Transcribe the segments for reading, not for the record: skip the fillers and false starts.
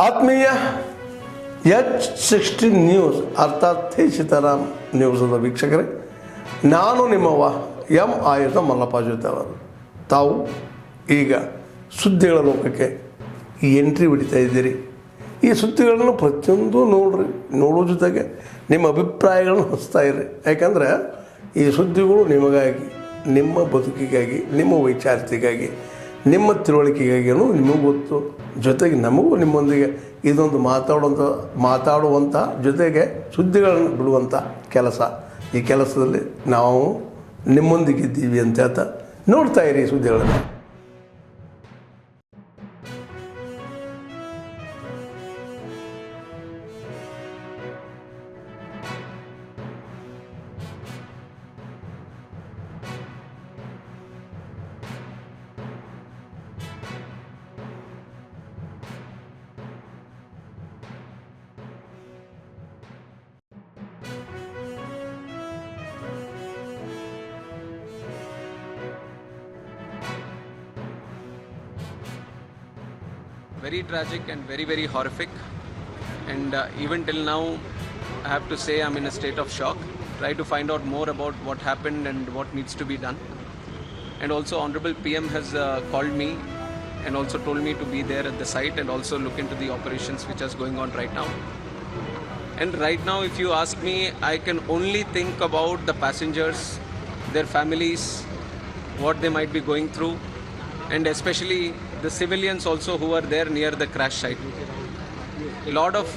ಆತ್ಮೀಯ H16 news ಅರ್ಥಾತ್ ಥೇ ಸೀತಾರಾಮ್ ನ್ಯೂಸದ ವೀಕ್ಷಕರೇ, ನಾನು ನಿಮ್ಮವ ಎಂ ಆಯುಧ ಮಲ್ಲಪ್ಪ ಜೊತೆ ಅವರು. ತಾವು ಈಗ ಸುದ್ದಿಗಳ ಲೋಕಕ್ಕೆ ಎಂಟ್ರಿ ಹೊಡಿತಾ ಇದ್ದೀರಿ. ಈ ಸುದ್ದಿಗಳನ್ನು ಪ್ರತಿಯೊಂದು ನೋಡೋ ಜೊತೆಗೆ ನಿಮ್ಮ ಅಭಿಪ್ರಾಯಗಳನ್ನು ಹಂಚ್ತಾ ಇರಿ. ಯಾಕಂದರೆ ಈ ಸುದ್ದಿಗಳು ನಿಮಗಾಗಿ, ನಿಮ್ಮ ಬದುಕಿಗಾಗಿ, ನಿಮ್ಮ ವೈಚಾರಿಕೆಗಾಗಿ, ನಿಮ್ಮ ತಿಳುವಳಿಕೆಗಾಗಿಯೂ ನಿಮಗೂ ಗೊತ್ತು. ಜೊತೆಗೆ ನಮಗೂ ನಿಮ್ಮೊಂದಿಗೆ ಇದೊಂದು ಮಾತಾಡುವಂಥ ಜೊತೆಗೆ ಸುದ್ದಿಗಳನ್ನು ಬಿಡುವಂಥ ಕೆಲಸ. ಈ ಕೆಲಸದಲ್ಲಿ ನಾವು ನಿಮ್ಮೊಂದಿಗಿದ್ದೀವಿ ಅಂತ ಹೇಳ್ತಾ ನೋಡ್ತಾ ಇರಿ ಸುದ್ದಿಗಳನ್ನು. Very tragic and very, very horrific, and even till now I have to say I'm in a state of shock. Try to find out more about what happened and what needs to be done. And also Honorable PM has called me and also told me to be there at the site and also look into the operations which is going on right now. And right now, if you ask me, I can only think about the passengers, their families, what they might be going through, and especially the civilians also who are there near the crash site. A lot of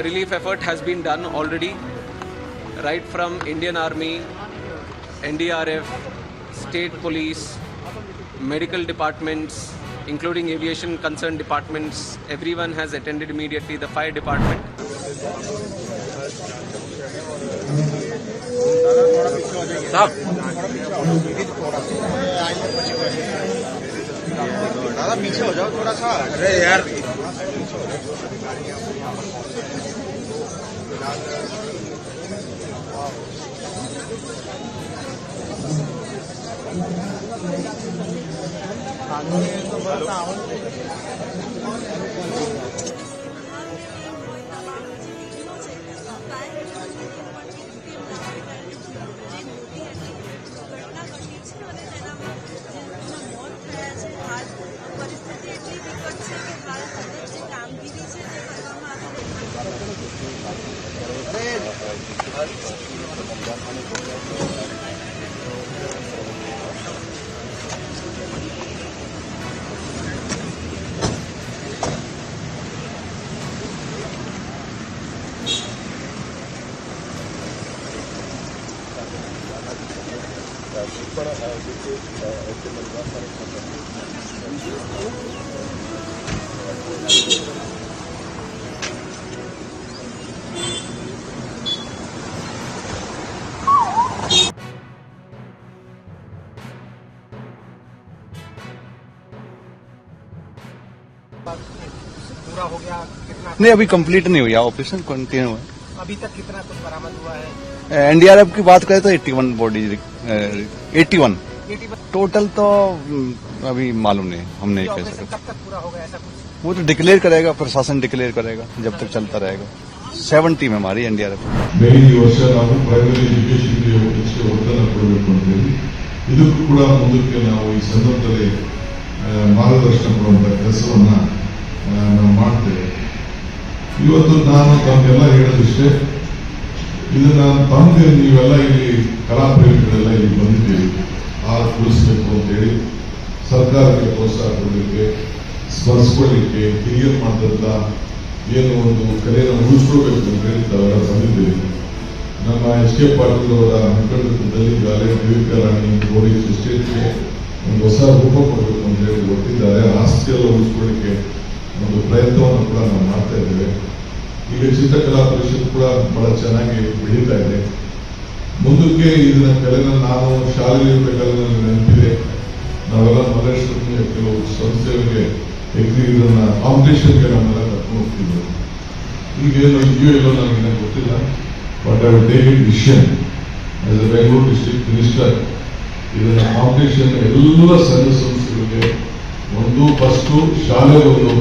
relief effort has been done already, right from Indian Army, NDRF, state police, medical departments, including aviation concerned departments. Everyone has attended immediately, the fire department. दादा पीछे हो जाओ थोड़ा सा. अरे यार पूरा हो गया? कितना? नहीं, अभी कंप्लीट नहीं हुआ, ऑपरेशन कंटिन्यू है. अभी तक कितना कुछ बरामद हुआ है? एनडीआरएफ की बात करें तो 81 बॉडी, 81 टोटल. तो अभी मालूम नहीं, हम नहीं कह सकते. कब तक पूरा होगा ऐसा कुछ? वो तो डिक्लेयर करेगा, प्रशासन डिक्लेयर करेगा, जब तक चलता रहेगा. 7 टीम है हमारी एनडीआरएफ. ಬೇರೆ ಈ ವರ್ಷ ನಾವು ಪ್ರೈಮರಿ ಎಜುಕೇಶನ್ಗೆ ಹೆಚ್ಚು ಒತ್ತನ್ನು ಕೊಡಬೇಕು ಅಂತ ಹೇಳಿ ಇದಕ್ಕೂ ಕೂಡ ಮುಂದಕ್ಕೆ ನಾವು ಈ ಸಂದರ್ಭದಲ್ಲಿ ಮಾರ್ಗದರ್ಶನ ಕೊಡುವಂತ ಕೆಲಸವನ್ನ ನಾವು ಮಾಡ್ತೇವೆ. ಇವತ್ತು ನಾನು ತಮಗೆಲ್ಲ ಹೇಳೋದಿಷ್ಟೇ, ಇದನ್ನ ತಮಗೆ ನೀವೆಲ್ಲ ಇಲ್ಲಿ ಕಲಾಪ್ರೇಮಿಗಳೆಲ್ಲ ಇಲ್ಲಿ ಬಂದಿದ್ದೀವಿ, ಉಳಿಸಬೇಕು ಅಂತೇಳಿ ಸರ್ಕಾರಕ್ಕೆ ಪ್ರೋತ್ಸಾಹ ಕೊಡಲಿಕ್ಕೆ, ಸ್ಮರಿಸ್ಕೊಳ್ಳಿಕ್ಕೆ, ಹಿರಿಯರು ಮಾಡಿದಂತ ಏನು ಒಂದು ಕಲೆಯನ್ನು ಉಳಿಸ್ಕೊಳ್ಬೇಕು ಅಂತ ಹೇಳಿ ತಾವೆಲ್ಲ ಬಂದಿದ್ದೀವಿ. ನಮ್ಮ ಎಚ್ ಕೆ ಪಾಟೀಲ್ ಅವರ ಮುಖಂಡತ್ವದಲ್ಲಿ ಗಾಲೆ ರಾಣಿ ಪೊಲೀಸ್ ಎಸ್ಟೇಟ್ಗೆ ಒಂದು ಹೊಸ ರೂಪ ಕೊಡಬೇಕು ಅಂತ ಹೇಳಿ ಒಟ್ಟಿದ್ದಾರೆ. ಆಸ್ತಿಯೆಲ್ಲ ಉಳಿಸ್ಕೊಳ್ಳಿಕ್ಕೆ ಒಂದು ಪ್ರಯತ್ನವನ್ನು ಕೂಡ ನಾವು ಮಾಡ್ತಾ ಇದ್ದೇವೆ. ಈಗ ಚಿತ್ರಕಲಾ ಪರಿಷತ್ ಕೂಡ ಬಹಳ ಚೆನ್ನಾಗಿ ಬೆಳೀತಾ ಇದೆ. ಮುಂದಕ್ಕೆ ಇದನ್ನ ಕಲೆನ ನಾವು ಶಾಲೆಯಲ್ಲಿ ನೆನಪಿದೆ, ನಾವೆಲ್ಲ ಮಲ್ಲೇಶ್ವರ ಕೆಲವು ಸಂಸ್ಥೆಗಳಿಗೆ ಇದನ್ನ ಕಾಂಪಿಟೇಷನ್ಗೆ ನಮ್ಮೆಲ್ಲ ಕರ್ಕೊಂಡು ಹೋಗ್ತಿದ್ವಿ. ಈಗೇನು ಇದೆಯೋ ಇಲ್ಲೋ ನನಗೆ ಗೊತ್ತಿಲ್ಲ, but I will take it decision as A Bengaluru district minister. ಇದನ್ನ ಕಾಂಪಿಟೇಷನ್ ಎಲ್ಲ ಸಂಘ ಸಂಸ್ಥೆಗಳಿಗೆ ಒಂದು ಫಸ್ಟು ಶಾಲೆ ಒಂದು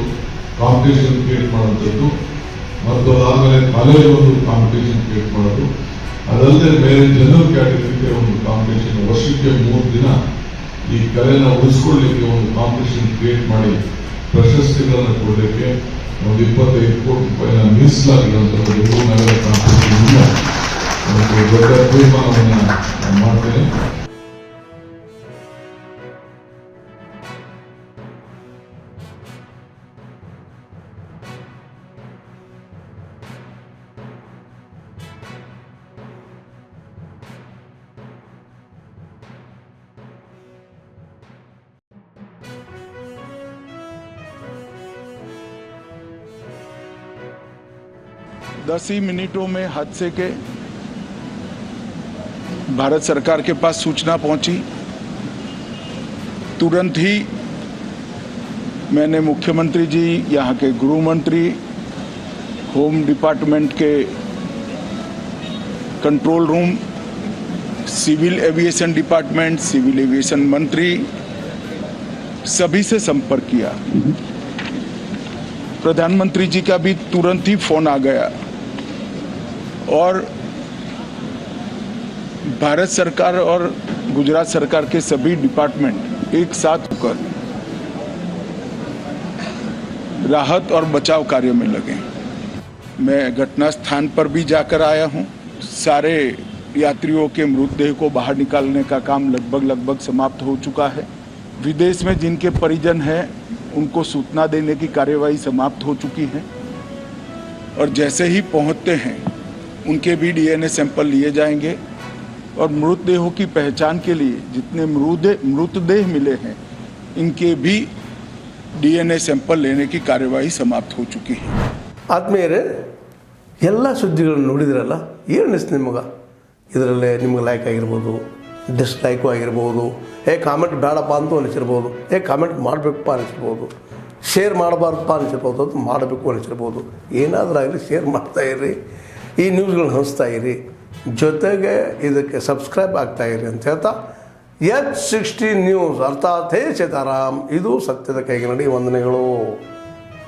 ಕಾಂಪಿಟೇಷನ್ ಕ್ರಿಯೇಟ್ ಮಾಡುವಂಥದ್ದು ಮತ್ತು ಅದಾದಮೇಲೆ ಕಾಲೇಜ್ ಒಂದು ಕಾಂಪಿಟೇಷನ್ ಕ್ರಿಯೇಟ್ ಮಾಡೋದು, ಅದಲ್ಲದೆ ಬೇರೆ ಜನರಲ್ ಕ್ಯಾಟಗರಿಗೆ ಒಂದು ಕಾಂಪಿಟೇಷನ್, ವರ್ಷಕ್ಕೆ 3 ದಿನ ಈ ಕಲೆನ ಉಳಿಸ್ಕೊಳ್ಳಿಕ್ಕೆ ಒಂದು ಕಾಂಪಿಟೇಷನ್ ಕ್ರಿಯೇಟ್ ಮಾಡಿ ಪ್ರಶಸ್ತಿಗಳನ್ನು ಕೊಡಲಿಕ್ಕೆ ಒಂದು 25 ಕೋಟಿ ರೂಪಾಯಿನ ಮೀಸಲಾಗಿರುವಂತಹ ಬೆಂಗಳೂರು ನಗರ ಕಾಂಪಿಟೇಷನ್ ಒಂದು ದೊಡ್ಡ ತೀರ್ಮಾನವನ್ನು ಮಾಡ್ತೇನೆ. दस ही मिनटों में हादसे के भारत सरकार के पास सूचना पहुंची। तुरंत ही मैंने मुख्यमंत्री जी, यहाँ के गृह मंत्री, होम डिपार्टमेंट के control room, civil aviation department, civil aviation मंत्री, सभी से संपर्क किया। प्रधानमंत्री जी का भी तुरंत ही फोन आ गया और भारत सरकार और गुजरात सरकार के सभी डिपार्टमेंट एक साथ होकर राहत और बचाव कार्य में लगे। मैं घटना स्थान पर भी जाकर आया हूं। सारे यात्रियों के मृतदेह को बाहर निकालने का काम लगभग समाप्त हो चुका है। विदेश में जिनके परिजन हैं उनको सूचना देने की कार्यवाही समाप्त हो चुकी है और जैसे ही पहुंचते हैं उनके भी डीएनए सैंपल लिए जाएंगे और मृतदेहों की पहचान के लिए जितने मृतदेह मिले हैं इनके भी डीएनए सैंपल लेने की कार्यवाही समाप्त हो चुकी है। ಆದ್ಮೇಲೆ ಎಲ್ಲ ಸುದ್ದಿಗಳನ್ನು ನೋಡಿದ್ರಲ್ಲ, ಏನು ಅನಿಸ್ತು ನಿಮಗೆ? ಇದರಲ್ಲೇ ನಿಮ್ಗೆ ಲೈಕ್ ಆಗಿರ್ಬೋದು, ಡಿಸ್ಲೈಕು ಆಗಿರ್ಬೋದು, ಕಾಮೆಂಟ್ ಬೇಡಪ್ಪ ಅಂತೂ ಅನಿಸಿರ್ಬೋದು, ಕಾಮೆಂಟ್ ಮಾಡಬೇಕಪ್ಪ ಅನಿಸಿರ್ಬೋದು, ಶೇರ್ ಮಾಡಬಾರ್ದಪ್ಪ ಅನಿಸಿರ್ಬೋದು, ಅದು ಮಾಡಬೇಕು ಅನಿಸಿರ್ಬೋದು. ಏನಾದರೂ ಆಗಲಿ ಶೇರ್ ಮಾಡ್ತಾಯಿರಿ, ಈ ನ್ಯೂಸ್ಗಳನ್ನ ಹಂಚ್ತಾ ಇರಿ, ಜೊತೆಗೆ ಇದಕ್ಕೆ ಸಬ್ಸ್ಕ್ರೈಬ್ ಆಗ್ತಾಯಿರಿ ಅಂತ ಹೇಳ್ತಾ H16 ನ್ಯೂಸ್ ಅರ್ಥಾತ್ ಹೇ ಸೀತಾರಾಮ್, ಇದು ಸತ್ಯದ ಕೈಗೆ ನಡಿ. ವಂದನೆಗಳು.